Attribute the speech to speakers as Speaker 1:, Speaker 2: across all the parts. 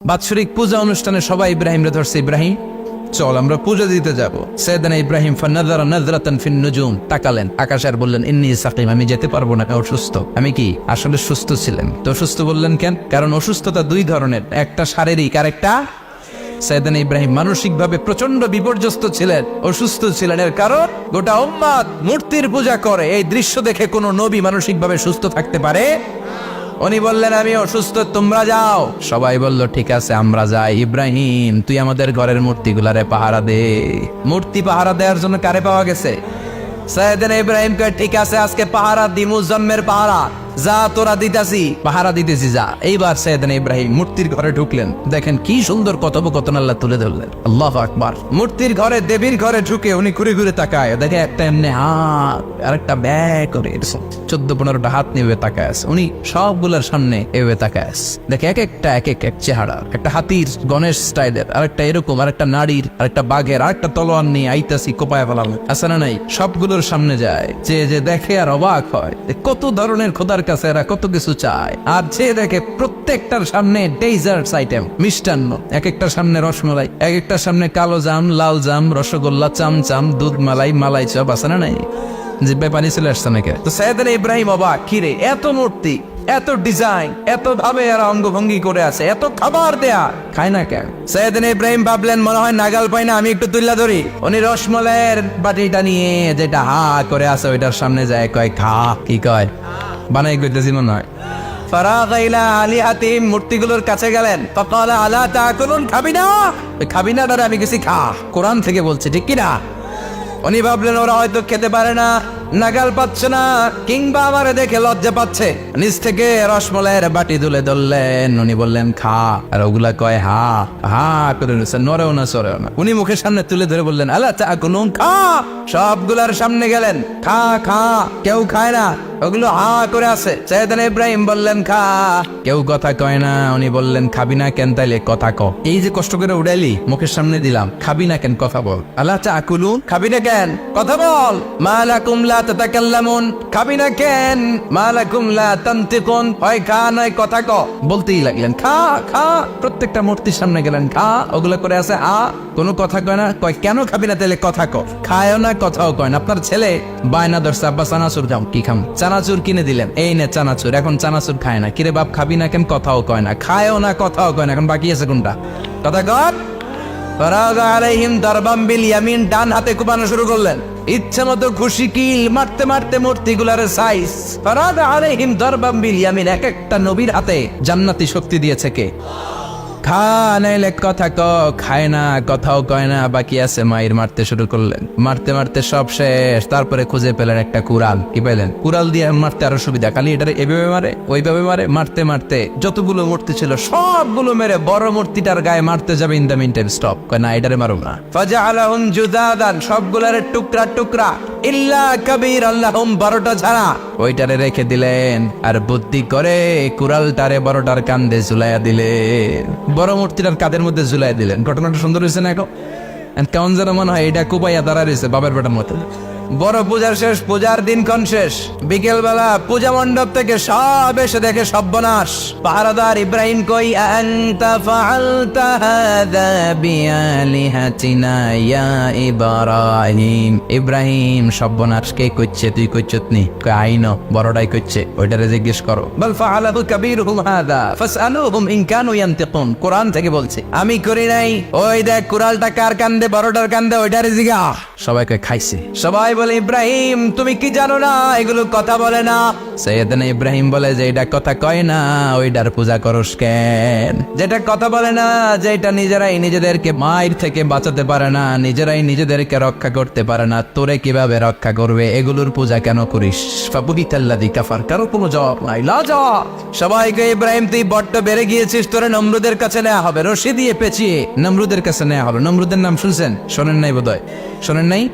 Speaker 1: বাৎসরিক পূজা অনুষ্ঠানে সবাই ইব্রাহিমরে ধরছে, ইব্রাহিম চল আমরা পূজা দিতে যাব। সাইয়েদনা ইব্রাহিম ফানাযারা নাযরাতান ফিন নুজুম, তাকালেন আকাশে আর বললেন ইন্নী সাকিম, আমি যেতে পারবো না, অসুস্থ। আমি কি আসলে সুস্থ ছিলেন? তো অসুস্থ বললেন কেন? কারণ অসুস্থতা দুই ধরনের, একটা শারীরিক আর একটা সাইয়েদনা ইব্রাহিম মানসিকভাবে প্রচন্ড বিপর্যস্ত ছিলেন, অসুস্থ ছিলেন। এর কারণ গোটা উম্মাত মূর্তির পূজা করে, এই দৃশ্য দেখে কোনো নবী মানসিকভাবে সুস্থ থাকতে পারে? উনি বললেন আমি অসুস্থ, তোমরা যাও। সবাই বলল ঠিক আছে আমরা যাই। ইব্রাহিম তুই আমাদের ঘরের মূর্তিগুলারে পাহারা দে। মূর্তি পাহারা দেওয়ার জন্য কারে পাওয়া গেছে? সাইয়েদনা ইব্রাহিম কয় ঠিক আছে আজকে পাহারা দিমু, জন্মের পাহারা, যা তোরা দিতাছি, পাহারা দিতেছি যা। এইবার সাইয়েদনা ইব্রাহিম মূর্তির ঘরে ঢুকলেন, দেখেন কি সুন্দর কথোপকথন আল্লাহ তুলে ধরলেন। আল্লাহু আকবার। মূর্তির ঘরে, দেবীর ঘরে ঢুকে উনি ঘুরে ঘুরে তাকায়, দেখে একটা এমনি হাত আর একটা ব্যাগ করে 14-15টা হাত নিয়ে তাকায় আছে। উনি সবগুলোর সামনে এভাবে তাকায় আছে, দেখে এক একটা এক এক চেহারা, একটা হাতির গণেশ স্টাইলের, আরেকটা এরকম, আরেকটা নারীর, আরেকটা বাঘের, আরেকটা তলোয়ার নিয়ে আইতাছি কোপায় ফেলানো আছে না নাই। সবগুলোর সামনে যায়, যে দেখে আর অবাক হয় কত ধরনের খোদার কাছে এরা কত কিছু চায়। আর যে দেখে প্রত্যেকটার সামনে ডেজার্টস আইটেম, মিষ্টান্ন, এক একটার সামনে রসমালাই, এক একটার সামনে কালো জাম, লাল জাম, রসগোল্লা, চামচাম, দুধ মালাই, মালাই চপ আছে না নাই। জিব্বায় পানি চলে আসছে নাকি? তো সাইয়েদনা ইব্রাহিম অবাক, কিরে এত মূর্তি, এত ডিজাইন, এত ভাবে এরা অঙ্গভঙ্গি করে আছে, এত খাবার দেয়া, খায় না কেন? সাইয়েদনা ইব্রাহিম ভাবলেন মনে হয় নাগাল পাই না, আমি একটু তুল্লা ধরি। উনি রসমালাইয়ের বাটিটা নিয়ে যেটা হা করে আছে ওইটার সামনে যায়, কয় খা। কি কয়? বানাই কইতেছি মনে হয়। ফারাগা ইলা আলিহাতিহিম, মূর্তিগুলোর কাছে গেলেন। ফাকালা আলা তাকুলুন, খাবি না? খাবি না দাদা, আমি গেছি খা, কোরআন থেকে বলছে, ঠিক কি না? উনি ভাবলেন ওরা হয়তো খেতে পারে না, নাগাল পাচ্ছে না, কিংবা আমারে দেখে লজ্জা পাচ্ছে। নিচ থেকে রসমলাইয়ের বাটি তুলে ধরলেন, উনি বললেন খা, আর ওগুলা কয় হা হা করে নিচ্ছে, নরেও না সরেও না। উনি মুখের সামনে তুলে ধরে বললেন আলা তাকুলুন, খা। সবগুলার সামনে গেলেন, খা খা, কেউ খায় না, ওগুলো হা করে আছে। সাইয়েদনা ইব্রাহিম বললেন খা, কেউ কথা কয় না। উনি বললেন খাবি না কেন? তাইলে কথা ক। এই যে কষ্ট করে উড়াইলি, মুখের সামনে দিলাম, খাবি না কেন? কথা বল। আলা তাকুলুন, খাবি না কেন? কথা বল। মা লাকুম লা তাতাকাল্লামুন, খাবি না কেন? মা লাকুম লা তানতিকুন, হয় খা নয় কথা ক। বলতেই লাগলেন খা খা। প্রত্যেকটা মূর্তির সামনে গেলেন, খা, ওগুলো করে আছে আ, কোনো কথা কয় না। কয় কেন খাবি না? তাইলে কথা ক। খায়ও না, কথাও কয় না। আপনার ছেলে বায়না ধরছে আব্বা চানাচুর খাও, কি খাম? চানাচুর কিনে দিলেন, এই নে চানাচুর, এখন চানাচুর খায় না। কিরে বাপ খাবি না কেন? কথাও কয় না, খায়ও না, কথাও কয় না। এখন বাকি আছে কোনটা? কথা কর। ফারাগা আলাইহিম দারবাম বিল ইয়ামিন, ডান হাতে কোপানো শুরু করলেন, ইচ্ছা মতো খুশি কিল মারতে মারতে মূর্তিগুলার সাইজ। ফারাগা আলাইহিম দারবাম বিল ইয়ামিন, এক একটা নবীর হাতে জান্নাতি শক্তি দিয়েছে কে? খা নাইলে কথা ক। খায় না, কথাও কয় না, বাকি আছে মায়ের। মারতে শুরু করলেন, মারতে মারতে সব শেষ। তারপরে খুঁজে পেলেন একটা কুড়াল। কি পেলেন? কুড়াল দিয়ে মারতে আরো সুবিধা, খালি এটারে এভাবে মারে, ওইভাবে মারে। মারতে মারতে যতগুলো মূর্তি ছিল সবগুলো মেরে বড় মূর্তিটার গায়ে মারতে যাবে, in the meantime stop, কয় না এটারে মারো না। ফাজআলাহুম জুদাদান, সবগুলারে টুকরা টুকরা, ইল্লা কাবীর আল্লাহুম, 12টা ছাড়া ওইটারে রেখে দিলেন। আর বুদ্ধি করে কুড়ালটারে বড়টার কান্দে ঝুলাইয়া দিলেন, বড় মূর্তিটার কাদের মধ্যে ঝুলাই দিলেন। ঘটনাটা সুন্দর হয়েছে না? এখন কেমন যেন মনে হয় এটা কুপাইয়া দাঁড়া রয়েছে বাবার বেটার মতো। বড় পূজার শেষ, পূজার দিনক্ষণ শেষ। বিকেল বেলা পূজা মণ্ডপ থেকে সব এসে দেখে সর্বনাশ। পাহারাদার ইব্রাহিম কই, আনতা ফাআলতা হাযা বিআলিহাতিনা ইয়া ইব্রাহিম। ইব্রাহিম সর্বনাশ কে কইছে? তুই কইছতনি? কই আইনো, বড়টাই কইছে, ওইটারে জিজ্ঞেস করো। বল ফাআলাহু কাবীরুহুম হাযা ফাসআলুহুম ইন কানু ইয়ানতিকুন, কোরআন থেকে বলছে, আমি করি নাই। ওই দেখ কুড়ালটা কার কান্দে, বড়টার কান্দে, ওইটারে জিগা। সবাই কই খাইছে। সবাই বলে ইব্রাহিম তুমি কি জানো না এগুলো কথা বলে না? সাইয়েদনা ইব্রাহিম বলে যে এটা কথা কয় না, ওইটার পূজা করস কেন? যেটা কথা বলে না, যেটা নিজেরাই নিজেদেরকে মায়ের থেকে বাঁচাতে পারে না, নিজেরাই নিজেদেরকে রক্ষা করতে পারে না, তোরে কিভাবে রক্ষা করবে? এগুলোর পূজা কেন করিস? ফাবুহিতাল্লাযী কাফার, কারো কোনো জবাব নাই, লাজা। সবাইকে ইব্রাহিম তুই বড্ড বেড়ে গিয়েছিস, তোরে নমরুদের কাছে নেওয়া হবে, রশি দিয়ে পেঁচিয়ে নমরুদের কাছে নেওয়া হলো। নমরুদের নাম শুনছেন? শোনেন নাই বোধহয়, শোনেন নাই?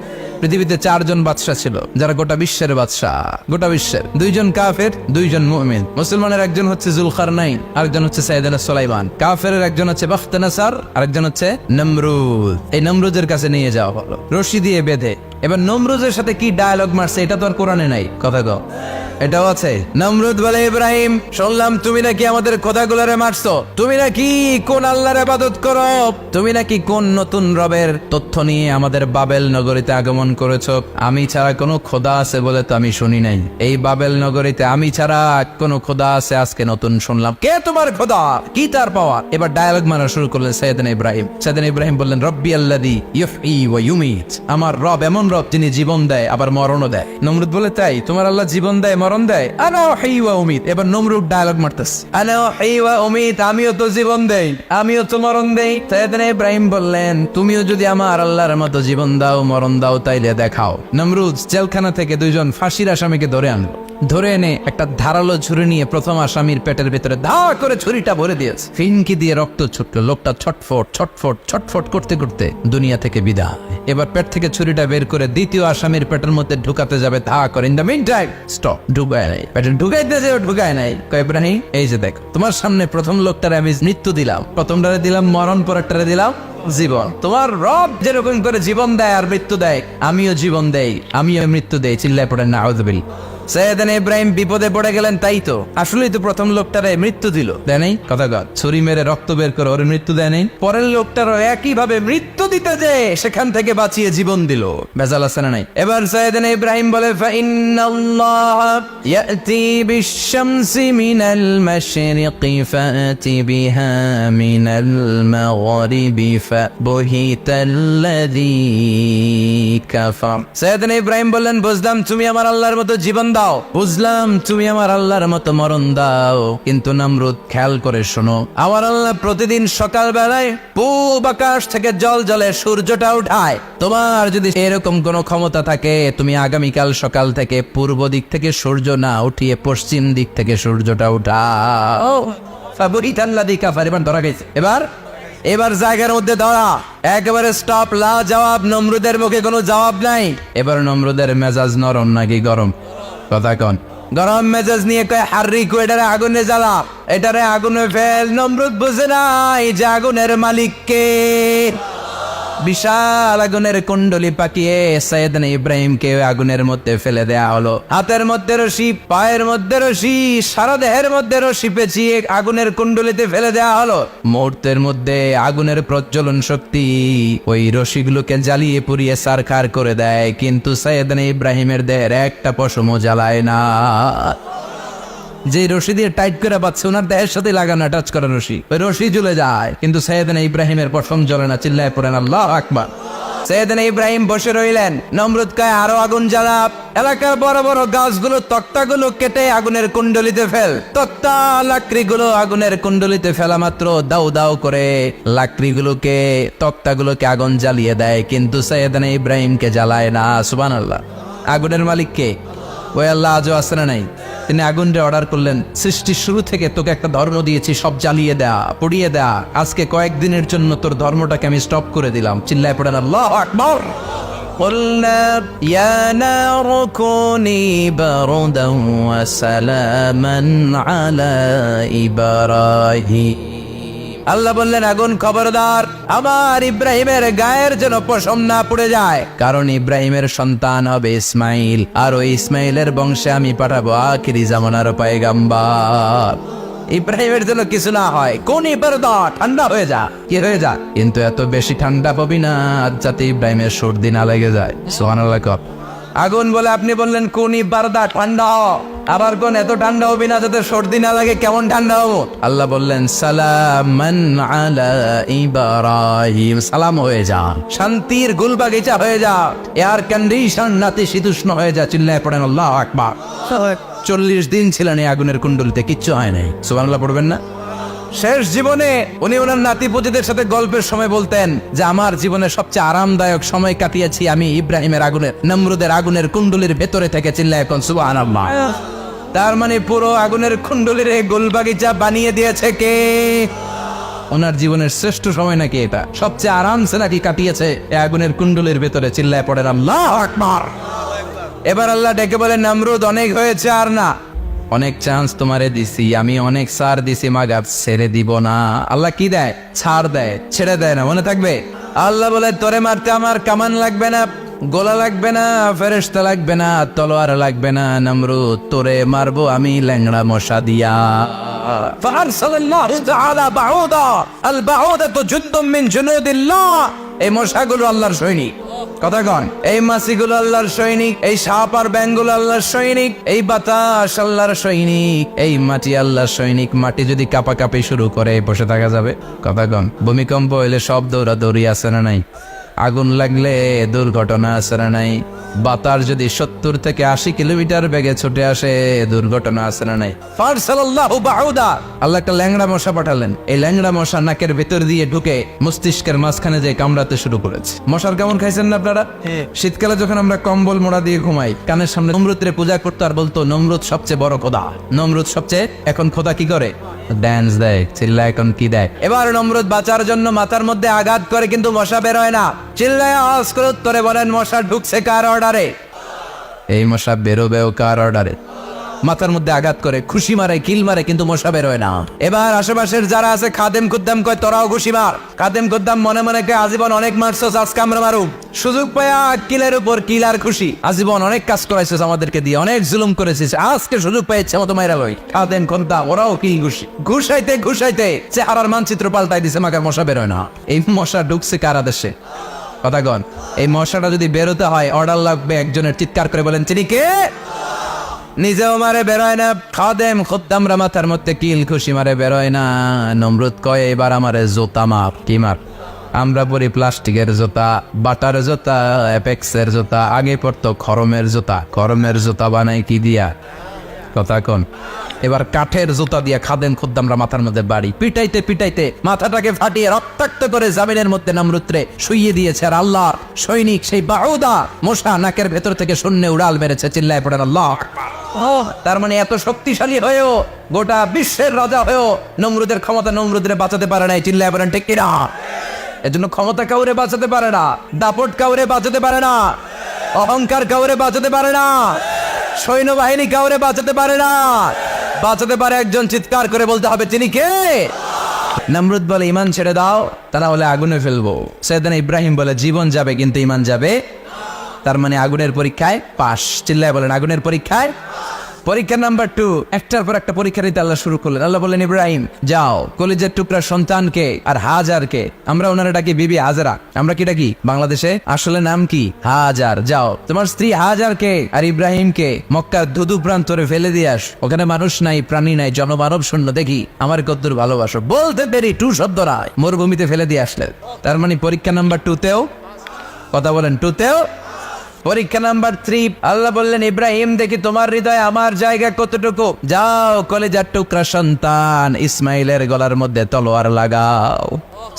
Speaker 1: পৃথিবীতে 4 জন বাদশা ছিল, যারা গোটা বিশ্বের বাদশা। গোটা বিশ্বের 2 জন কাফের, 2 জন মুমিন। মুসলমানের একজন হচ্ছে জুলকারনাইন, আরেকজন হচ্ছে সাইয়েদনা সুলাইমান। কাফেরের একজন হচ্ছে বাখতানাসার, আরেকজন হচ্ছে নমরুদ। এই নমরুদের কাছে নিয়ে যাওয়া হলো রশি দিয়ে বেঁধে। এবার নমরুদের সাথে কি ডায়ালগ মারছে এটা তো আর কোরআনে নাই। কথা কও। এটাও আছে। নমরুদ বলে, ইব্রাহিম শুনলাম তুমি নাকি আমাদের খোদাগুলোরে মারছো, তুমি নাকি কোন আল্লাহর ইবাদত করো, তুমি নাকি কোন নতুন রবের তথ্য নিয়ে আমাদের বাবেল নগরীতে আগমন করেছো। আমি ছাড়া কোনো খোদা আছে বলে তো আমি শুনি নাই, এই বাবেল নগরীতে আমি ছাড়া কোনো খোদা আছে আজকে নতুন শুনলাম। কে তোমার খোদা, কি তার পাওয়ার? এবার ডায়ালগ মারা শুরু করলেন সাইয়েদনা ইব্রাহিম। সাইয়েদনা ইব্রাহিম বললেন, রব্বি আল্লাযী ইউহয়ী ওয়া ইউমীত, আমার রব এমন রব যিনি জীবন দেয় আবার মরণও দেয়। নমরুদ বলে, তাই তোমার আল্লাহ জীবন দেয় মরণ দেয়? আনা উহয়ী ওয়া উমীত। এবার নমরুদ ডায়ালগ মারতেছে, আনা উহয়ী ওয়া উমীত, আমিও তো জীবন দেই আমিও তো মরণ দেই। সাইয়েদনা ইব্রাহিম বললেন, তুমিও যদি আমার আল্লাহর মতো জীবন দাও মরণ দাও তাইলে দেখাও। নমরুদ জেলখানা থেকে দুইজন ফাঁসির আসামিকে ধরে আনলো, ধরে এনে একটা ধারালো ছুরি নিয়ে প্রথম আসামির পেটের ভেতরে ধা করে ছুরিটা ভরে দিয়েছে। ফিনকি দিয়ে রক্ত ছুটলো, লোকটা ছটফট ছটফট ছটফট করতে করতে দুনিয়া থেকে বিদায়। এবার পেট থেকে ছুরিটা বের করে দ্বিতীয় আসামির পেটের মধ্যে ঢুকাতে যাবে, ধা করে। In the meantime stop, ঢুকায় নাই, পেটে ঢুকাইতে যে ঢুকায় নাই। কয়, ইব্রাহিম এই যে দেখো, তোমার সামনে প্রথম লোকটারে আমি মৃত্যু দিলাম, প্রথমটারে দিলাম মরণ, পরেরটারে দিলাম জীবন। তোমার রব যেরকম করে জীবন দেয় আর মৃত্যু দেয়, আমিও জীবন দেই আমিও মৃত্যু দেই। চিল্লায় পড়েন নাউযুবিল্লাহ। সাইয়েদনা ইব্রাহিম বিপদে পড়ে গেলেন। তাই তো, আসলেই তো প্রথম লোকটারে মৃত্যু দিল, দেয় নাই? কথা কর, ছুরি মেরে রক্ত বের করে ওর মৃত্যু দেয় নাই? পরের লোকটারও একই ভাবে মৃত্যু দিতে যে সেখান থেকে বাঁচিয়ে জীবন দিল। বেজাল আছে না নাই? এবার সাইয়েদনা ইব্রাহিম বলে, ফাইন্নাল্লাহা ইয়াতি বিশ-শামসি মিনাল মাশরিকি ফাতি বিহা মিনাল মাগরিবি ফাবহিতাল্লাযী কাফার। সাইয়েদনা ইব্রাহিম বললেন, বুঝলাম তুমি আমার আল্লাহর মতো জীবন দাও, বুঝলাম তুমি আমার আল্লাহর মতো মরণ দাও, কিন্তু নমরুদ খেয়াল করে শোনো, আমার আল্লাহ প্রতিদিন সকাল বেলায় পূব আকাশ থেকে জল জলে সূর্যটা উঠায়। তোমার যদি এরকম কোন ক্ষমতা থাকে, তুমি আগামীকাল সকাল থেকে পূর্ব দিক থেকে সূর্য না উঠিয়ে পশ্চিম দিক থেকে সূর্যটা উঠাও। ফাবহিতাল্লাযী কাফার। এবার ধরা গেছে। এবার জায়গার মধ্যে ধরা, একেবারে স্টপ, লা জবাব। নমরুদের মুখে কোনো জবাব নাই। এবার নমরুদের মেজাজ নরম নাকি গরম? কথা কন। গরম মেজাজ নিয়ে কয়, হাররিকু, এটারে আগুনে জ্বালা, এটারে আগুনে ফেল। নমরুদ বুঝে নাই যে আগুনের মালিক কে। বিশাল আগুনের কুণ্ডলি পাকিয়ে সাইয়েদনা ইব্রাহিমকে আগুনের মধ্যে ফেলে দেয়া হলো। হাতের মধ্যে রশি, পায়ের মধ্যে রশি, সারা দেহের মধ্যে রশি পেঁচিয়ে আগুনের কুণ্ডলিতে ফেলে দেয়া হলো। মুহূর্তের মধ্যে আগুনের প্রজ্বলন শক্তি ওই রশিগুলোকে জ্বালিয়ে পুড়িয়ে সারখার করে দেয়, কিন্তু সাইয়েদনা ইব্রাহিমের দেহের একটা পশমও জ্বালায় না। যে রশি দিয়ে টাইট করে বাঁধছে, ওনার দেহের সাথে লাগানো টাচ করা রশি, ওই রশি জ্বলে যায়, কিন্তু সাইয়েদনা ইব্রাহিমের পশম জ্বলে না। চিল্লায় পড়েন আল্লাহু আকবার। সাইয়েদনা ইব্রাহিম বসে রইলেন। নমরুদ কয়, আরো আগুন জ্বালা, এলাকার বড় বড় গাছগুলো, তক্তাগুলো কেটে আগুনের কুণ্ডলিতে ফেল। তক্তা লাকড়িগুলো আগুনের কুণ্ডলিতে ফেলা মাত্র দাউ দাউ করে লাকড়িগুলোকে, তক্তাগুলোকে আগুন জ্বালিয়ে দেয়, কিন্তু সাইয়েদনা ইব্রাহিমকে জ্বালায় না। সুবহানাল্লাহ। আগুনের মালিক কে? ওই আল্লাহ আজও আছে না নাই? তিনি আগুনটা অর্ডার করলেন, সৃষ্টির শুরু থেকে তোকে একটা ধর্ম দিয়েছি, সব জ্বালিয়ে দেয়া, পুড়িয়ে দেয়া, আজকে কয়েকদিনের জন্য তোর ধর্মটাকে আমি স্টপ করে দিলাম। চিল্লায় পড়েন আল্লাহু আকবার। قُلْنَا يَا نَارُ كُونِي بَرْدًا وَسَلَامًا عَلَى إِبْرَاهِيمَ। আল্লাহ বললেন, আগুন খবরদার, আমার ইব্রাহিমের গায়ের যেন পশম না পুড়ে যায়, কারণ ইব্রাহিমের সন্তান হবে ইসমাইল, আর ওই ইসমাইলের বংশে আমি পাঠাবো আখিরি জামানার পয়গম্বর। ইব্রাহিমের জন্য কিছু না হয়, কোন ইবারদা, ঠান্ডা হয়ে যা, কি হয়ে যা, কিন্তু এত বেশি ঠান্ডা পাবি না যাতে ইব্রাহিমের সর্দি না লেগে যায়। সুবহানাল্লাহ। আগুন বলে, আপনি বললেন কোন ইবারদা, ঠান্ডা হ, আবার কোন এত ঠান্ডা হবি না যাতে সর্দি না লাগে, কেমন ঠান্ডা হবো? আল্লাহ বললেন, সালামান আলা ইব্রাহিম, সালাম হয়ে যা, শান্তির গুলবাগিচা হয়ে যা, এয়ার কন্ডিশন নাতিশীতোষ্ণ হয়ে যা। চিল্লায় পড়েন আল্লাহু আকবার। 40 দিন ছিলেন এই আগুনের কুণ্ডলিতে, কিচ্ছু হয় নাই। সুবহানাল্লাহ পড়বেন না? শেষ জীবনে উনি ওনার নাতিপুতিদের সাথে গল্পের সময় বলতেন যে আমার জীবনের সবচেয়ে আরামদায়ক সময় কাটিয়েছি আমি ইব্রাহিমের আগুনের, নমরুদের আগুনের কুণ্ডলির ভেতরে থেকে। চিল্লায় এখন সুবহানাল্লাহ। তার মানে পুরো আগুনের কুণ্ডলির গোলবাগিচা বানিয়ে দিয়েছে কে? ওনার জীবনের শ্রেষ্ঠ সময় নাকি এটা, সবচেয়ে আরামসে নাকি কাটিয়েছে এই আগুনের কুণ্ডলির ভেতরে। চিল্লায় পড়েন আল্লাহু আকবার। এবার আল্লাহ ডেকে বলেন, নমরুদ অনেক হয়েছে, আর না, অনেক চান্স তোমারে দিছি আমি, অনেক ছাড় দিছি, মাগাব ছেড়ে দিব না। আল্লাহ কি দেয়? ছাড় দেয়, ছেড়ে দেয় না। মনে থাকবে, আল্লাহ বলে, তোরে মারতে আমার কামান লাগবে না, গোলা লাগবে না, ফেরেশতা লাগবে না, তলোয়ার লাগবে না, নমরুদ তোরে মারবো আমি ল্যাংড়া মশা দিয়া। ফারসালাল্লাহু তাআলা বাউদা, আল বাউদাতু জুনদুম মিন জুনুদিল্লাহ। এই মশাগুলো আল্লাহর সৈনিক। কথা কন, এই মাছিগুলো আল্লাহর সৈনিক, এই সাপ আর ব্যাঙগুলো আল্লাহর সৈনিক, এই বাতাস আল্লাহর সৈনিক, এই মাটি আল্লাহর সৈনিক। মাটি যদি কাঁপাকাঁপি শুরু করে বসে থাকা যাবে? কথা কন, ভূমিকম্প হইলে সব দৌড়াদৌড়ি আছে না নাই? আগুন লাগলে দুর্ঘটনা আছে না নাই? বাতাস যদি 70 থেকে 80 কিলোমিটার বেগে ছুটে আসে দুর্ঘটনা আছে না নাই? ফারসালাল্লাহু বাউদা, আল্লাহ একটা ল্যাংড়া মশা পাঠালেন। এই ল্যাংড়া মশা নাকের ভেতর দিয়ে ঢুকে মস্তিষ্কের মাঝখানে যে কামড়াতে শুরু করেছে। মশার কেমন খাইছেন না আপনারা? শীতকালে যখন আমরা কম্বল মোড়া দিয়ে ঘুমাই, কানের সামনে নমরুদের পূজা করতো আর বলতো নমরুদ সবচেয়ে বড় খোদা, নমরুদ সবচেয়ে। এখন খোদা কি করে? ড্যান্স দেয়, চিল্লা। এখন কি দেয়? এবার নমরুদ বাঁচার জন্য মাথার মধ্যে আঘাত করে, কিন্তু মশা বের হয় না। চিল্লায় আওয়াজ করে উত্তরে বলেন, মশা ঢুকছে কার অর্ডারে? এই মশা বেরোবেও কার অর্ডারে? মাথার মধ্যে আঘাত করে, খুশি মারে, কিল মারে, কিন্তু মশা বের হয় না। এবার আশেপাশের যারা আছে খাদেম খুদ্দাম কয় তোরাও খুশি মার। খাদেম খুদ্দাম মনে মনে কয় আজীবন অনেক মারছস, আজকে আমরা মারুম। সুযোগ পায়া কিলের উপর কিল আর খুশি। আজীবন অনেক কাজ করাইছিস আমাদেরকে দিয়ে, অনেক জুলুম করেছিস, আজকে সুযোগ পেয়েছে মতো মাইরা লই। খাদেম খুদ্দাম ওরাও কিল খুশি। ঘুষাইতে ঘুষাইতে চেহারার মানচিত্র পাল্টাই দিছে, মাকে মশা বের হয় না। এই মশা ঢুকছে কার আদেশে? কথা কন, এই মশাটা যদি বেরোতে হয় অর্ডার লাগবে একজনের। চিৎকার করে বলেন, চিনি কে? নিজেও মারে বেরোয় না, খাদেম খুদ্দামরা মাথার মধ্যে কিল খুশি মারে বেরোয় না। নমরুদ কয় এবার আমারে জোতা মাপ। কি মাপ? আমরা পরি প্লাস্টিকের জুতা, বাটার জুতা, অ্যাপেক্সের জুতা। আগে পড়তো খরমের জুতা। খরমের জুতা বানাই কি দিয়া? কথা কোন। এবার কাঠের জুতা দিয়া খাদেম খুদ্দামরা মাথার মধ্যে বাড়ি পিটাইতে পিটাইতে মাথাটাকে ফাটিয়ে রক্তাক্ত করে জামিনের মধ্যে নমরুদরে শুইয়ে দিয়েছে। আর আল্লাহ সৈনিক সেই বাউদা মশা নাকের ভেতর থেকে শূন্যে উড়াল মেরেছে। চিল্লায় পড়েন আল্লাহ। তার মানে এত শক্তিশালী হয়েও, গোটা বিশ্বের রাজা হয়েও নমরুদের ক্ষমতা নমরুদরে বাঁচাতে পারে নাই। চিল্লায় পড়েন ঠিক কিনা? এজন্য ক্ষমতা কাউরে বাঁচাতে পারে না, দাপট কাউরে বাঁচাতে পারে না, অহংকার কাউরে বাঁচাতে পারে না, সৈন্যবাহিনী কাউরে বাঁচাতে পারে না। বাঁচাতে পারে একজন। চিৎকার করে বলতে হবে, তিনি কে? নমরুদ বলে ইমান ছেড়ে দাও, তারা হলে আগুনে ফেলবো। সৈয়দনা ইব্রাহিম বলে জীবন যাবে কিন্তু ইমান যাবে। তার মানে আগুনের পরীক্ষায় পাস। চিল্লায় বলেন আগুনের পরীক্ষায়। পরীক্ষা নাম্বার 2, একটার পর একটা পরীক্ষা দিতে আল্লাহ শুরু করলেন। আল্লাহ বললেন, ইব্রাহিম যাও, কলিজার টুকরা সন্তানকে আর হাজারকে, আমরা ওনারা ডাকি বিবি হাজারা, আমরা কি ডাকি বাংলাদেশে? আসলে নাম কি? হাজার। যাও তোমার স্ত্রী হাজারকে আর ইব্রাহিমকে মক্কার ধুধু প্রান্তরে ফেলে দিয়ে আস। ওখানে মানুষ নাই, প্রাণী নাই, জনমানব শূন্য। দেখি আমার কদ্দুর ভালোবাসো। বলতে দেরি, 2 শব্দ নয়, মরুভূমিতে ফেলে দিয়ে আসলেন। তার মানে পরীক্ষা নাম্বার 2তেও, কথা বলেন, 2তেও। পরীক্ষা নাম্বার 3, আল্লাহ বললেন, ইব্রাহিম দেখি তোমার হৃদয়ে আমার জায়গা কতটুকু। যাও কলিজার টুকরা সন্তান ইসমাইলের গলার মধ্যে তলোয়ার লাগাও।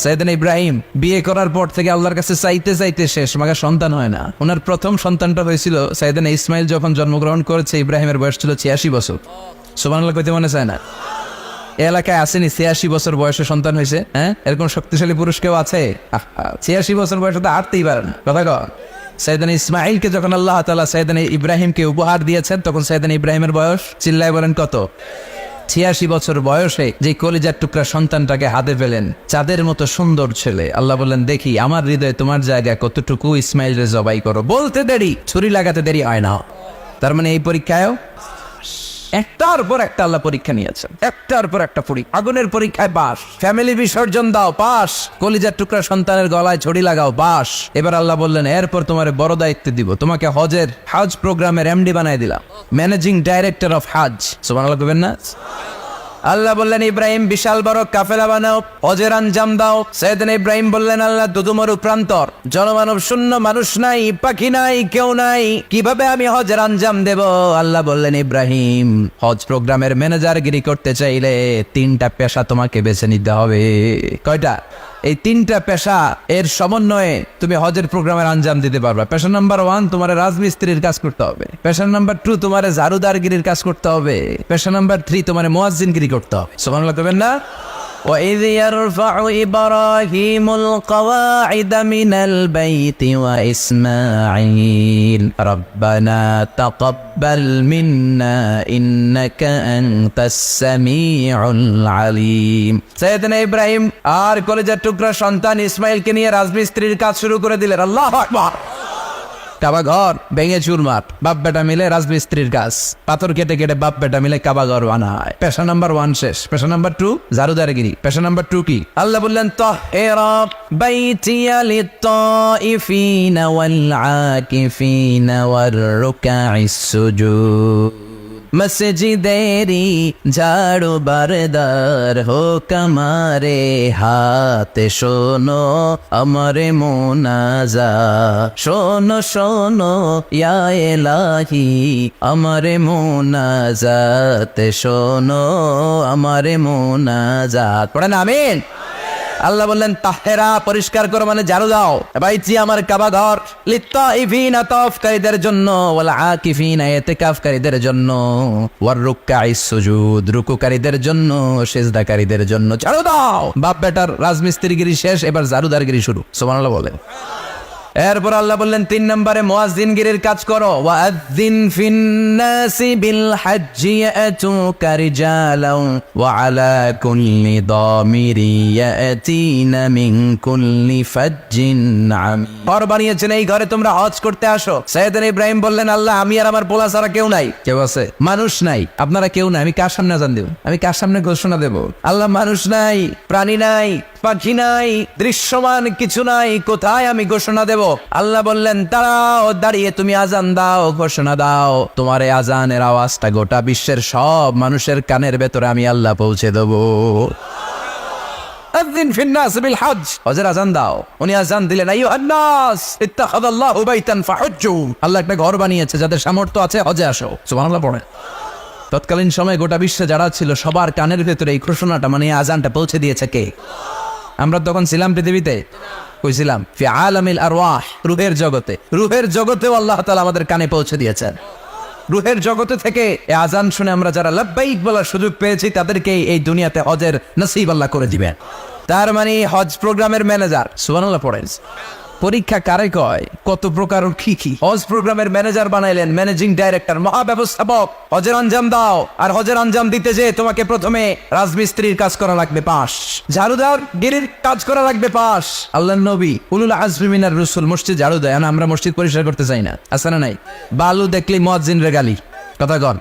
Speaker 1: সৈয়দনা ইব্রাহিম বিয়ে করার পর থেকে আল্লাহর কাছে চাইতে চাইতে শেষ, মাকে সন্তান হয় না। ওনার প্রথম সন্তানটা হয়েছিল সৈয়দনা ইসমাইল যখন জন্মগ্রহণ করেছে। ইব্রাহিমের বয়স ছিল 86 বছর। সুবহানাল্লাহ কইতে মনে চায় না? এলাকায় আসেনি 86 বছর বয়সে সন্তান হয়েছে? হ্যাঁ, এরকম শক্তিশালী পুরুষ কেউ আছে? 86 বছর বয়সে তো হাঁটতেই পারে না। কথা কর। সৈয়দনা ইসমাইলকে যখন আল্লাহ তাআলা সৈয়দনা ইব্রাহিমকে উপহার দিয়েছেন, তখন সৈয়দনা ইব্রাহিমের বয়স, চিল্লায় বলেন কত? 86 বছর বয়সে যে কলিজার টুকরা সন্তানটাকে হাতে পেলেন, চাঁদের মতো সুন্দর ছেলে। আল্লাহ বললেন, দেখি আমার হৃদয়ে তোমার জায়গা কতটুকু, ইসমাইলরে জবাই করো। বলতে দেরি, ছুরি লাগাতে দেরি হয় না। তার মানে এই পরীক্ষায়ও একটার পর একটা আল্লাহ পরীক্ষা নিয়েছেন, একটার পর একটা পরীক্ষা। আগুনের পরীক্ষায় পাস, ফ্যামিলি বিসর্জন দাও পাস, কলিজার টুকরা সন্তানের গলায় ছড়ি লাগাও পাস। এবার আল্লাহ বললেন, এরপর তোমার বড় দায়িত্ব দিব, তোমাকে হজ প্রোগ্রামের এমডি বানাই দিলাম, ম্যানেজিং ডাইরেক্টর অফ হজ। সুবহানাল্লাহ কইবেন না? আল্লাহ বললেন, ইব্রাহিম বিশাল বড় কাফেলা বানাও, হজের আঞ্জাম দাও। সৈয়দনা ইব্রাহিম বললেন, আল্লাহ দুদুমরু প্রান্তর, জনমানব শূন্য, মানুষ নাই, পাখি নাই, কেউ নাই, কিভাবে আমি হজের আঞ্জাম দেব? আল্লাহ বললেন, ইব্রাহিম হজ প্রোগ্রামের ম্যানেজারগিরি করতে চাইলে 3টা পেশা তোমাকে বেছে নিতে হবে। কয়টা? এই 3টা পেশা এর সমন্বয়ে তুমি হজের প্রোগ্রামের আঞ্জাম দিতে পারবা। পেশা নাম্বার 1, তোমার রাজমিস্ত্রির কাজ করতে হবে। পেশা নাম্বার 2, তোমার ঝাড়ুদারগিরির কাজ করতে হবে। পেশা নাম্বার 3, তোমার মুয়াজ্জিনগিরি করতে হবে। সুবহানাল্লাহ কইবেন না? وَإِذْ يَرْفَعُ إِبْرَاهِيمُ الْقَوَاعِدَ مِنَ الْبَيْتِ وَإِسْمَاعِيلُ رَبَّنَا تَقَبَّلْ مِنَّا إِنَّكَ أَنْتَ السَّمِيعُ الْعَلِيمُ। সৈয়দনা ইব্রাহিম আর কলিজার টুকরা সন্তান ইসমাইলকে নিয়ে রাজমিস্ত্রির কাজ শুরু করে দিলেন। আল্লাহু আকবার। কাবা ঘর ভেঙে চুরমার, বাপ বেটা মিলে রাজমিস্ত্রির কাজ, পাথর কেটে কেটে বাপ বেটা মিলে কাবা ঘর বানায়। পেশা নাম্বার 1 শেষ। পেশা নাম্বার 2 জারুদারগিরি। পেশা নাম্বার 2 কি? আল্লাহ বললেন তাহহিরা বাইতিয়া লিত-তাইফিনা ওয়াল আকিফিনা ওয়ার রুকাইস সুজুদ। মসজিদেরি ঝাড়ু বারদার হোক আমারে হাতে, শোনো আমারে মোনাজা, শোনো শোনো ইয়া এলাহি আমারে মোনাজাত, শোনো আমারে মোনাজাত। পড়েন আমিন। আল্লাহ বললেন তাহেরা পরিষ্কার করো মানে ঝাড়ু দাও, বাইজি আমার কাবা ঘর, লিত্তাইফিনা তাওয়াফকারীদের জন্য, ওয়াল আকিফিনা ইতিকাফকারীদের জন্য, ওয়ার রুকআইস সুজুদ রুকুকারীদের জন্য, সিজদাকারীদের জন্য ঝাড়ু দাও। বাপ বেটার রাজমিস্ত্রিগিরি শেষ, এবার ঝাড়ুদারগিরি শুরু। সুবহানাল্লাহ বলেন। এরপর আল্লাহ বললেন 3 নম্বরে মুয়াজ্জিনগিরির কাজ করো। ওয়াআযিন ফিন-নাসি বিল হাজ্জি ইয়াতুকা রিজালান ওয়া আলা কুল্লি দামিরি ইয়াতিনা মিন কুল্লি ফাজ্জিন আমিক। ঘর বানিয়েছেন, এই ঘরে তোমরা হজ করতে আসো। সাইয়েদনা ইব্রাহিম বললেন আল্লাহ আমি আর আমার পোলা ছাড়া কেউ নাই। কেউ আছে? মানুষ নাই, আপনারা কেউ নাই, আমি কার সামনে আযান দেব? আমি কার সামনে ঘোষণা দেব? আল্লাহ মানুষ নাই, প্রাণী নাই, পাখি নাই, দৃশ্যমান কিছু নাই, কোথায় আমি ঘোষণা দেব? আল্লাহ বললেন দাঁড়াও, দাঁড়িয়ে তুমি আজান দাও, ঘোষণা দাও। তোমার এই আজানের আওয়াজটা গোটা বিশ্বের সব মানুষের কানের ভেতরে আমি আল্লাহ পৌঁছে দেবো। আযিন ফিন-নাস বিল হজ, হজের আজান দাও। উনি আজান দিলেন আইয়ুহান নাস ইত্তাখাযাল্লাহু বাইতান ফাহুজ্জু। আল্লাহ একটা ঘর বানিয়েছে, যাদের সামর্থ্য আছে হজে আসো। সুবহানাল্লাহ পড়ে। তৎকালীন সময়ে গোটা বিশ্বে যারা ছিল সবার কানের ভেতরে এই ঘোষণাটা মানে আজানটা পৌঁছে দিয়েছে কে? আমরা তখন ছিলাম পৃথিবীতে? কইছিলাম ফি আলামিল আরওয়াহ, রূহের জগতে। রূহের জগতেও আল্লাহ তাআলা আমাদের কানে পৌঁছে দিয়েছেন। রূহের জগতে থেকে এই আজান শুনে আমরা যারা লাব্বাইক বলার সুযোগ পেয়েছি তাদেরকে এই দুনিয়াতে হজের নসিব আল্লাহ করে দিবেন। তার মানে হজ প্রোগ্রামের ম্যানেজার। সুবহানাল্লাহ পড়েন। পরীক্ষা কারে কয়? কত প্রকার কি কি। হজ প্রোগ্রামের ম্যানেজার বানাইলেন, ম্যানেজিং ডাইরেক্টর, মহাব্যবস্থাপক। হজের আঞ্জাম দাও, আর হজের আঞ্জাম দিতে যে তোমাকে প্রথমে রাজমিস্ত্রির কাজ করা লাগবে 5, ঝাড়ুদার গিরির কাজ করা লাগবে 5। আল্লাহর নবী উলুল আজমি মিনার রাসূল মসজিদ ঝাড়ু দেয়, না আমরা মসজিদ পরিষ্কার করতে চাই না, আছে না নাই? বালু দেখলে মুয়াজ্জিনরে গালি, কথা কন।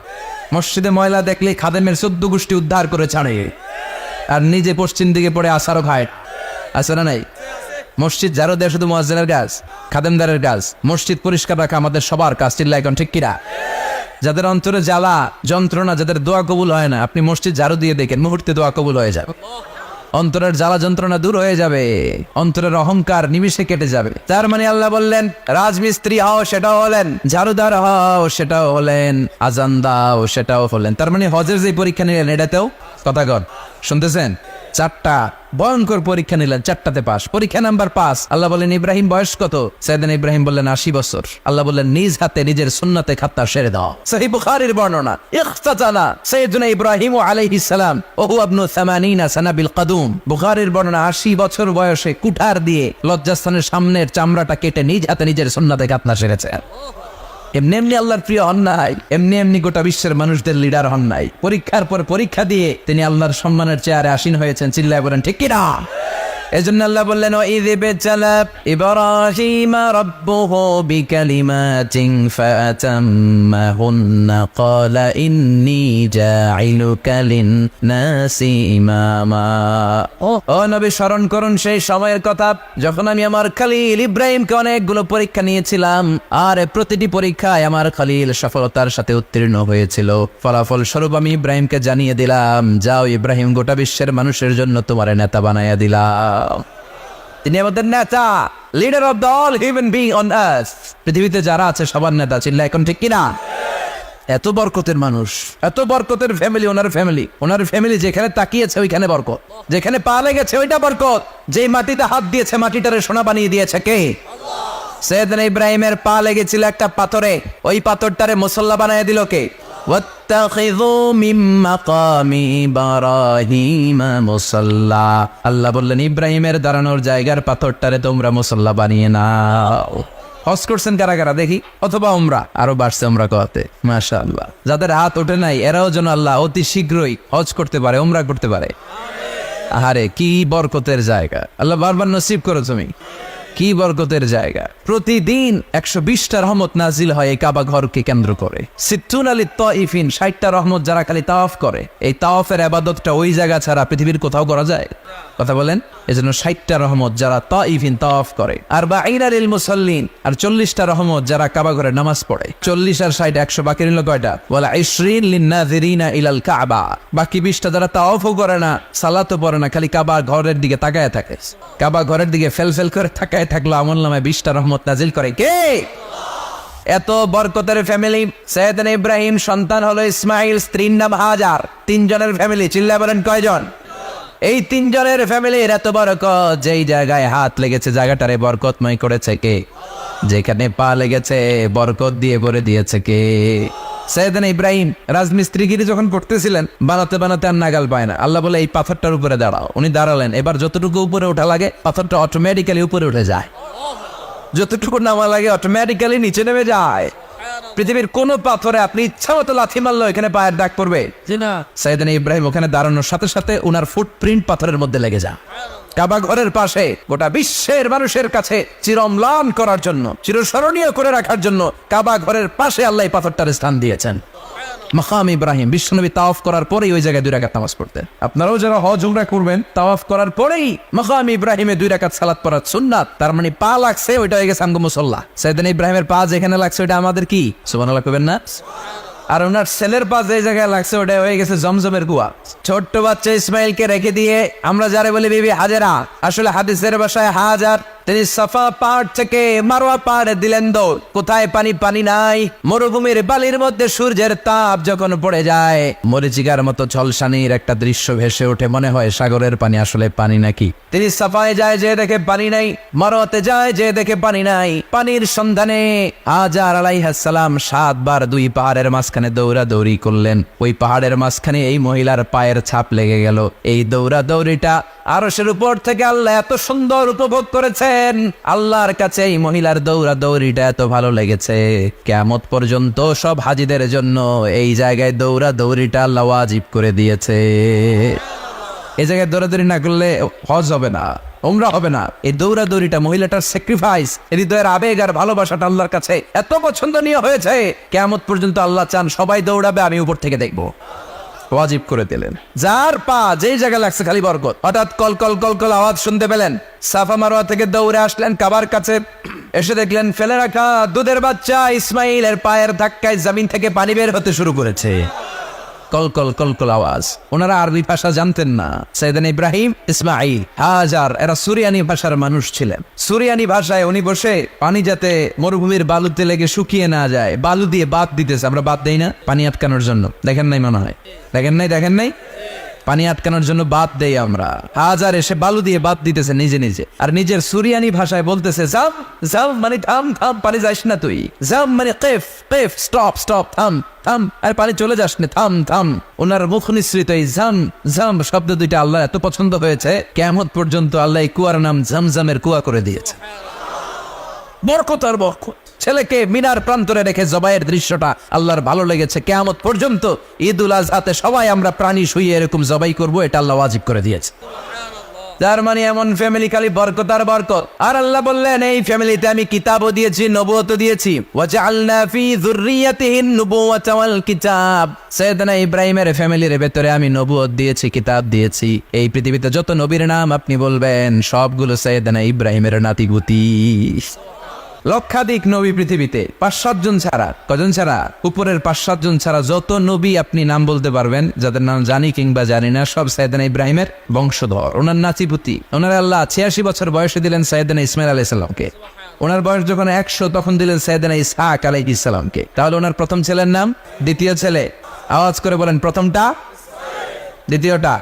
Speaker 1: মসজিদে ময়লা দেখলে খাদেমের 14 গোষ্ঠী উদ্ধার করে ছাড়ে, আর নিজে পশ্চিম দিকে পড়ে আসারও খায়, আছে না নাই? মসজিদ ঝাড়ু দেয় শুধু মুয়াজ্জিনের কাজ, খাদেমদারের কাজ। মসজিদ পরিষ্কার রাখা আমাদের সবার কাজ। চিল্লায় এখন ঠিক কিনা? যাদের অন্তরে জ্বালা যন্ত্রণা, যাদের দোয়া কবুল হয় না, আপনি মসজিদ ঝাড়ু দিয়ে দেখেন মুহূর্তে দোয়া কবুল হয়ে যাবে। অন্তরের জ্বালা যন্ত্রণা দূর হয়ে যাবে, অন্তরের অহংকার নিমিষে কেটে যাবে। তার মানে আল্লাহ বললেন রাজমিস্ত্রি হও, সেটাও হলেন, ঝাড়ুদার হও, সেটাও হলেন, আজান দাও, সেটাও হলেন। তার মানে হজের যে পরীক্ষা নিলেন এটাতেও, কথা কন, শুনতেছেন? 4টা ভয়ঙ্কর পরীক্ষা নিলেন, 4টাতে পাস। পরীক্ষা নাম্বার 5। আল্লাহ বলেন ইব্রাহিম বয়স কত? সাইয়েদনা ইব্রাহিম বললেন 80 বছর। আল্লাহ বললেন নিজ হাতে নিজের সুন্নতে খাত্তা সেরে দাও। সহিহ বুখারীর বর্ণনা, ইখতাতানা সাইয়েদনা ইব্রাহিম আলাইহিস সালাম ওয়া হুয়া ইবনু 80 সানা বিল কদুম। বুখারীর বর্ণনা 80 বছর বয়সে কুঠার দিয়ে লজ্জাস্থানের সামনের চামড়াটা কেটে নিজ হাতে নিজের সুন্নতে খাত্তা সেরেছে। এমনি এমনি আল্লাহর প্রিয় হন নাই, এমনি এমনি গোটা বিশ্বের মানুষদের লিডার হন নাই। পরীক্ষার পর পরীক্ষা দিয়ে তিনি আল্লাহর সম্মানের চেয়ারে আসীন হয়েছেন। চিল্লায় বলেন ঠিক কিনা? এজন্য আল্লাহ বললেন ওয়াইয ইবতালা ইব্রাহিমা রাব্বুহু বিকালিমাতিন ফাতাম্মাহুন্না ক্বালা ইন্নী জাঈলুকা লিন-নাসি ইমামা। ও নবী, স্মরণ করুন সেই সময়ের কথা যখন আমি আমার খলিল ইব্রাহিমকে অনেকগুলো পরীক্ষা নিয়েছিলাম, আর প্রতিটি পরীক্ষায় আমার খলিল সফলতার সাথে উত্তীর্ণ হয়েছিল। ফলাফল স্বরূপ আমি ইব্রাহিমকে জানিয়ে দিলাম, যাও ইব্রাহিম, গোটা বিশ্বের মানুষের জন্য তোমার নেতা বানাইয়া দিলাম। তিনি আমাদের নেতা, leader of the all human being on earth. পৃথিবীতে যারা আছে সবার নেতা। চিল্লা এখন ঠিক কিনা? এত বরকতের মানুষ, এত বরকতের ফ্যামিলি, ওনার ফ্যামিলি যেখানে তাকিয়েছে ওইখানে বরকত, যেখানে পা লেগেছে ওইটা বরকত, যেই মাটিতে হাত দিয়েছে মাটিটারে সোনা বানিয়ে দিয়েছে কে? সাইয়েদনা ইব্রাহিমের পা লেগেছিল একটা পাথরে, ওই পাথরটারে মুসল্লা বানিয়ে দিল কে? ওয়াত্তাখিযু মিন মাকামি ইব্রাহিম মুসাল্লা। আল্লাহ বললেন ইব্রাহিমের দাঁড়ানোর জায়গার পাথরটারে তোমরা মুসল্লা বানিয়ে নাও। হজ করছেন কারা কারা দেখি, অথবা উমরা, আরো বাড়ছে উমরা করতে, মাশাআল্লাহ। যাদের হাত ওঠে নাই এরাও যেন আল্লাহ অতি শীঘ্রই হজ করতে পারে, উমরা করতে পারে। আহারে কি বরকতের জায়গা, আল্লাহ বারবার নসিব করো তুমি। কি বরকতের জায়গা। প্রতিদিন 120টা রহমত নাজিল হয় এই কাবা ঘরকে কেন্দ্র করে। সিত্তুন আলী তাইফিন, 60টা রহমত যারা খালি তাওয়াফ করে। এই তাওয়াফের ইবাদতটা ওই জায়গা ছাড়া পৃথিবীর কোথাও করা যায়? কথা বলেন। এজন্য 60টা রহমত যারা তাইফিন তাওয়াফ করে, আর বাঈনা লিল মুসাল্লিন, আর 40টা রহমত যারা কাবা ঘরে নামাজ পড়ে। 40 আর 60 100, বাকি রইল কয়টা? ওয়ালা 20 লিন নাযিরিনা ইলাল কাবা। বাকি 20টা যারা তাওয়াফও করে না, সালাতও পড়ে না, খালি কাবা ঘরের দিকে তাকায় থাকে। কাবা ঘরের দিকে ফেল করে তাকায় থাকলো, আমলনামায় 20টা রহমত নাজিল করে কে? এত বরকতের ফ্যামিলি। সাইয়েদনা ইব্রাহিম সন্তান হলো ইসমাইল, স্ত্রীর নাম হাজার। 3 জনের ফ্যামিলি, চিল্লা বলেন কয়জন? এই 3 জনের ফ্যামিলির এত বরকত, যেই জায়গায় হাত লেগেছে জায়গাটারে বরকতময় করেছে কে? যেখানে পা লেগেছে বরকত দিয়ে ভরে দিয়েছে কে? সাইয়েদনা ইব্রাহিম রাজমিস্ত্রিগিরি যখন করতেছিলেন, বানাতে বানাতে আর নাগাল পায় না। আল্লাহ বলে এই পাথরটার উপরে দাঁড়াও। উনি দাঁড়ালেন। এবার যতটুকু উপরে ওঠা লাগে পাথরটা অটোমেটিক্যালি উপরে উঠে যায়, যতটুকু নামা লাগে অটোমেটিক্যালি নিচে নেমে যায়। পৃথিবীর কোন পাথরে আপনি ইচ্ছা মতো লাথি মারলো এখানে পায়ের দাগ পড়বে না। সাইয়েদনা ইব্রাহিম ওখানে দাঁড়ানোর সাথে সাথে উনার ফুটপ্রিন্ট পাথরের মধ্যে লেগে যায়। কাবা ঘরের পাশে গোটা বিশ্বের মানুষের কাছে চিরম্লান করার জন্য, চিরস্মরণীয় করে রাখার জন্য কাবা ঘরের পাশে আল্লাহ এই পাথরটার স্থান দিয়েছেন। মাকাম ইব্রাহিম। বিশ্বনবী তাওয়াফ করার পরেই ওই জায়গায় 2 রাকাত নামাজ পড়তেন। আপনারাও যারা হজ উমরা করবেন, তাওয়াফ করার পরেই মাকাম ইব্রাহিমে 2 রাকাত সালাত পড়া সুন্নাত। তার মানে পা লাগছে, ওইটা হয়ে গেছে আমগো মুসাল্লা। সাইয়েদনা ইব্রাহিমের পা যেখানে লাগছে ওইটা আমাদের কি? সুবহানাল্লাহ কইবেন না? আর ওনার ছেলের পা যে জায়গায় লাগছে ওটা হয়ে গেছে জমজমের কুয়া। ছোট্ট বাচ্চা ইসমাইলকে রেখে দিয়ে আমরা যারা বলি বিবি হাজেরা, আসলে হাদিসের ভাষায় হাজার, তিনি সাফা পাহাড় থেকে মারওয়া পাহাড়ে দিলেন দৌড়। কোথায় পানি? পানি নাই। মরুভূমির বালির মধ্যে সূর্যের তাপ যখন পড়ে যায়, মরিচিকার মতো ঝলসানির একটা দৃশ্য ভেসে ওঠে, মনে হয় সাগরের পানি, আসলে পানি নাকি। তিনি সাফায় যায়, যে দেখে পানি নাই। মারওয়াতে যায়, যে দেখে পানি নাই। পানির সন্ধানে হাজার আলাইহিস সালাম 7 বার 2 পাহাড়ের মাঝখানে দৌড়াদৌড়ি করলেন। ওই পাহাড়ের মাঝখানে এই মহিলার পায়ের ছাপ লেগে গেল। এই দৌড়াদৌড়িটা আরশের উপর থেকে আল্লাহ এত সুন্দর উপভোগ করেছেন। আল্লাহর কাছে এই মহিলার দৌড়াদৌড়িটা এত ভালো লেগেছে, কিয়ামত পর্যন্ত সব হাজিদের জন্য এই জায়গায় দৌড়াদৌড়িটা আল্লাহ ওয়াজিব করে দিয়েছে। এই জায়গায় দৌড়াদৌড়ি না করলে হজ হবে না, উমরা হবে না। এই দৌড়াদৌড়িটা, মহিলাটার স্যাক্রিফাইস, হৃদয়ের আবেগ আর ভালোবাসাটা আল্লাহর কাছে এত পছন্দনীয় হয়েছে, কিয়ামত পর্যন্ত আল্লাহ চান সবাই দৌড়াবে, আমি উপর থেকে দেখবো। ওয়াজিব করে দিলেন। যার পা যেই জায়গায় লাগছে খালি বরকত। হঠাৎ কল কল কল কল আওয়াজ শুনতে পেলেন। সাফা মারওয়া থেকে দৌড়ে আসলেন কাবার কাছে। এসে দেখলেন ফেলে রাখা দুধের বাচ্চা ইসমাইলের পায়ের ধাক্কায় জমিন থেকে পানি বের হতে শুরু করেছে। কল কল কল কল আওয়াজ। ওনারা আরবি ভাষা জানতেন না। সাইয়েদনা ইব্রাহিম, ইসমাইল, হাজার, এরা সুরিয়ানি ভাষার মানুষ ছিলেন। সুরিয়ানি ভাষায় উনি বসে পানি যাতে মরুভূমির বালুতে লেগে শুকিয়ে না যায়, বালু দিয়ে বাঁধ দিতেছে। আমরা বাঁধ দেই না পানি আটকানোর জন্য? দেখেন নাই মনে হয়? দেখেন নাই? পানি আটকানোর জন্য বাদ দেই আমরা। হাজার এসে বালু দিয়ে বাদ দিতেছে নিজে নিজে, আর নিজের সুরিয়ানি ভাষায় বলতেছে জাম জাম, মানে থাম থাম, পানি যাস না তুই। জাম মানে কেফ কেফ, স্টপ স্টপ, থাম থাম, আর পানি চলে যাস না, থাম থাম। ওনার মুখ নিঃসৃত এই জাম জাম শব্দ দুইটা আল্লাহ এত পছন্দ হয়েছে, কিয়ামত পর্যন্ত আল্লাহ এই কুয়ার নাম জামজামের কুয়া করে দিয়েছে। বরকত আর বরকত। ছেলেকে মিনার প্রান্তরে রেখে জবাইয়ের দৃশ্যটা আল্লাহর ভালো লেগেছে। কিয়ামত পর্যন্ত ঈদুল আজহাতে সবাই আমরা প্রাণী শুইয়ে এরকম জবাই করব, এটা আল্লাহ ওয়াজিব করে দিয়েছে। তার মানে এমন ফ্যামিলি খালি বরকত আর বরকত। আর আল্লাহ বললেন এই ফ্যামিলিতে আমি কিতাবও দিয়েছি, নবুয়তও দিয়েছি। ওয়াজআলনা ফি যুররিয়াতিহিন নুবুওয়াতা ওয়াল কিতাব। সাইয়েদনা ইব্রাহিমের ফ্যামিলির ভেতরে আমি নবুয়ত দিয়েছি, কিতাব দিয়েছি। এই পৃথিবীতে যত নবীর নাম আপনি বলবেন সবগুলো সাইয়েদনা ইব্রাহিমের নাতিগুতি। লক্ষাধিক নবী পৃথিবীতে, 5-7 জন ছাড়া। কজন ছাড়া? উপরের 5-7 জন ছাড়া যত নবী আপনি নাম বলতে পারবেন, যাদের নাম জানি কিংবা জানি না, সব সাইয়েদনা ইব্রাহিমের বংশধর, ওনার নাতিপুতি। ওনার আল্লাহ 86 বছর বয়সে দিলেন সাইয়েদনা ইসমাইল আলাইহিস সালামকে। ওনার বয়স যখন 100 তখন দিলেন সাইয়েদনা ইসহাক আলাইহিস সালামকে। তাহলে ওনার প্রথম ছেলের নাম? দ্বিতীয় ছেলে আওয়াজ করে বলেন, প্রথমটা, দ্বিতীয়টা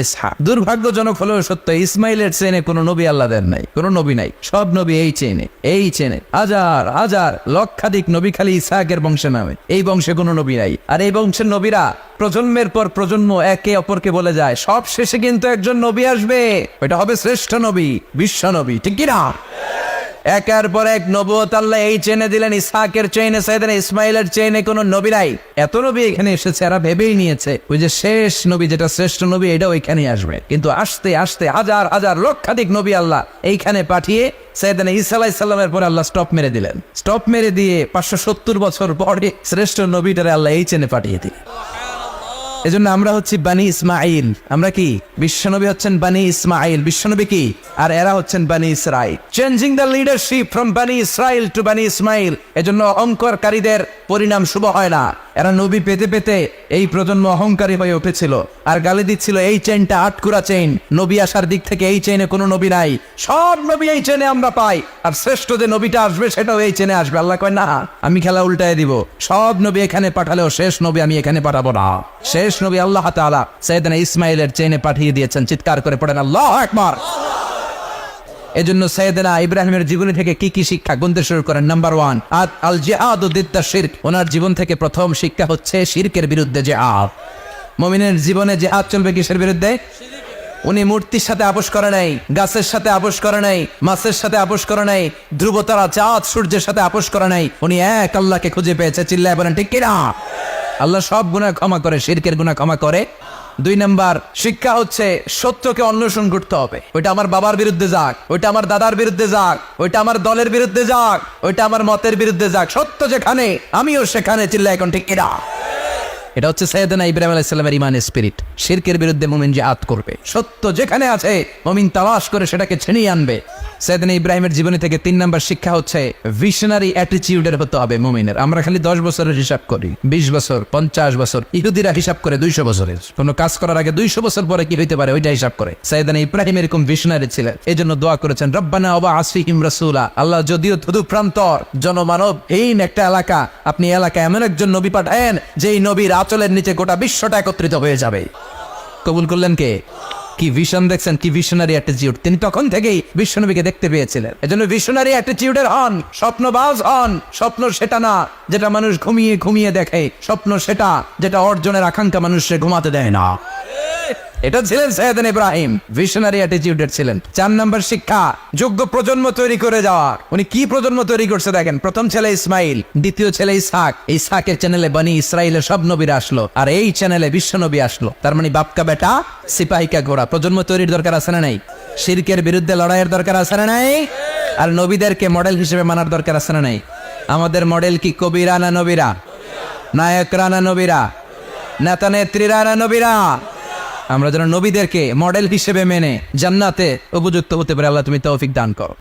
Speaker 1: ইসহাক। দুর্ভাগ্যজনক হলেও সত্য, ইসমাইলের চেনে কোনো নবী আল্লাহ দেন নাই, কোনো নবী নাই। সব নবী এই চেনে হাজার হাজার লক্ষাধিক নবী খালি ইসহাকের বংশে নামে। এই বংশে কোনো নবী নাই। আর এই বংশের নবীরা প্রজন্মের পর প্রজন্ম একে অপরকে বলে যায়, সব শেষে কিন্তু একজন নবী আসবে, এটা হবে শ্রেষ্ঠ নবী, বিশ্ব নবী, ঠিক কিনা? একের পর এক নবুয়ত আল্লাহ এই চেনে দিলেন। ইসহাকের চেইনে, সাইয়েদনা ইসমাইলের চেইনে কোনো নবী নাই। এত নবী এখানে এসেছে, এরা ভেবেই নিয়েছে ওই যে শেষ নবী, যেটা শ্রেষ্ঠ নবী, এটাও ওইখানে আসবে। কিন্তু আস্তে আস্তে হাজার হাজার লক্ষাধিক নবী আল্লাহ এইখানে পাঠিয়ে সাইয়েদনা ঈসা আলাইহিস সালামের পরে আল্লাহ স্টপ মেরে দিলেন। স্টপ মেরে দিয়ে 570 বছর পরে শ্রেষ্ঠ নবীটারে আল্লাহ এই চেনে পাঠিয়ে দিলেন। এজন্য আমরা হচ্ছি বানি ইসমাইল। আমরা কি? বিশ্বনবী হচ্ছেন বানি ইসমাইল, বিশ্বনবী কি? আর এরা হচ্ছেন বানি Israil. Changing the leadership from বানি ইসরাইল টু বানি ইসমাইল। এজন্য অহংকারীদের পরিণাম শুভ হয় না। এরা নবী পেতে পেতে এই প্রজন্ম অহংকারী হয়ে উঠেছিল আর গালি দিচ্ছিল এই চেইনটা আটকুরা চেইন, নবী আসার দিক থেকে এই চেইনে কোনো নবী নাই, সব নবী এই চেইনে আমরা পাই, আর শ্রেষ্ঠ যে নবীটা আসবে সেটাও এই চেইনে আসবে। আল্লাহ কয় না, আমি খেলা উল্টায় দিব, সব নবী এখানে পাঠালেও শেষ নবী আমি এখানে পাঠাবো না। শেষ নবী আল্লাহ তাআলা সাইয়েদনা ইসমাইলের চেইনে পাঠিয়ে দিয়েছেন। চিৎকার করে পড়েন আল্লাহু আকবার। এজন্য সাইয়েদনা ইব্রাহিমের জীবনী থেকে কি কি শিক্ষা গুনতে শুরু করেন? নাম্বার 1, আল জিহাদু দিদ্দা শিরক। ওনার জীবন থেকে প্রথম শিক্ষা হচ্ছে শিরকের বিরুদ্ধে জিহাদ। মুমিনের জীবনে জিহাদ চলবে কিসের বিরুদ্ধে? উনি মূর্তির সাথে আপোষ করে নাই, গাছের সাথে আপোষ করে নাই, মাছের সাথে আপোষ করে নাই, ধ্রুবতারা, চাঁদ, সূর্যের সাথে আপোষ করে নাই। উনি এক আল্লাহকে খুঁজে পেয়েছে। চিল্লায় বলেন ঠিক কিনা? আল্লাহ সব গুনাহ ক্ষমা করে, শিরকের গুনাহ ক্ষমা করে। 2 নাম্বার শিক্ষা হচ্ছে সত্যকে অন্বেষণ করতে হবে। ওইটা আমার বাবার বিরুদ্ধে যাক, ওইটা আমার দাদার বিরুদ্ধে যাক, ওইটা আমার দলের বিরুদ্ধে যাক, ওইটা আমার মতের বিরুদ্ধে যাক, সত্য যেখানে আমিও সেখানে। চিল্লায় এখন ঠিক কিনা? এটা হচ্ছে সাইয়েদনা ইব্রাহিম আলাইহিস সালামের ঈমানের স্পিরিট। শিরকের বিরুদ্ধে মুমিন জিহাদ করবে। সত্য যেখানে আছে মুমিন তালাশ করে সেটাকে ছিনিয়ে আনবে। সাইয়েদনা ইব্রাহিমের জীবনী থেকে 3 নাম্বার শিক্ষা হচ্ছে ভিশনারি অ্যাটিটিউডের হতে হবে মুমিনের। আমরা খালি 10 বছরের হিসাব করি, 20 বছর, 50 বছর। ইহুদিরা হিসাব করে 200 বছরের। কোনো কাজ করার আগে 200 বছর পরে কি হইতে পারে ওইটা হিসাব করে। সাইয়েদনা ইব্রাহিম এরকম ভিশনারি ছিলেন। এজন্য দোয়া করেছেন, রব্বানা ওয়াবআস ফীহিম রাসূলা। আল্লাহ যদিও ধুধুপ্রান্তর জনমানবহীন একটা এলাকা, আপনি এলাকায় এমন একজন নবী পাঠায়েন যেই নবীর আঁচলের নিচে গোটা বিশ্বটা একত্রিত হয়ে যাবে। কবুল করলেন কে? কি ভিশন দেখছেন, কি ভিশনারি অ্যাটিটিউড। তিনি তখন থেকেই বিশ্বনবীকে দেখতে পেয়েছিলেন। এজন্য ভিশনারি অ্যাটিটিউডের হন, স্বপ্নবাজ হন। স্বপ্ন সেটা না যেটা মানুষ ঘুমিয়ে ঘুমিয়ে দেখে, স্বপ্ন সেটা যেটা অর্জনের আকাঙ্ক্ষা মানুষকে ঘুমাতে দেয় না। এটা ছিলেন সাইয়েদনা ইব্রাহিম, ভিশনারি অ্যাটিটিউডের ছিলেন। 4 নাম্বার শিক্ষা, যোগ্য প্রজন্ম তৈরি করে যাওয়া। উনি কি প্রজন্ম তৈরি করছে দেখেন। প্রথম ছেলে ইসমাইল, দ্বিতীয় ছেলে ইসহাক। ইসহাকের চ্যানেলে বনি ইসরাইলের সব নবীরা আসলো, আর এই চ্যানেলে বিশ্বনবী আসলো। তার মানে বাপকা বেটা সিপাহিকা ঘোড়া। প্রজন্ম তৈরির দরকার আছে না নাই? শিরকের বিরুদ্ধে লড়াইয়ের দরকার আছে না নাই? আর নবীদেরকে মডেল হিসেবে মানার দরকার আছে না নাই? আমাদের মডেল কি কবিরা না নবীরা? নায়করা না নবীরা? নেতা নেত্রীরা না নবীরা? আমরা যেন নবীদেরকে মডেল হিসেবে মেনে জান্নাতে উপযুক্ত হতে পারে। আল্লাহ তুমি তৌফিক দান করো।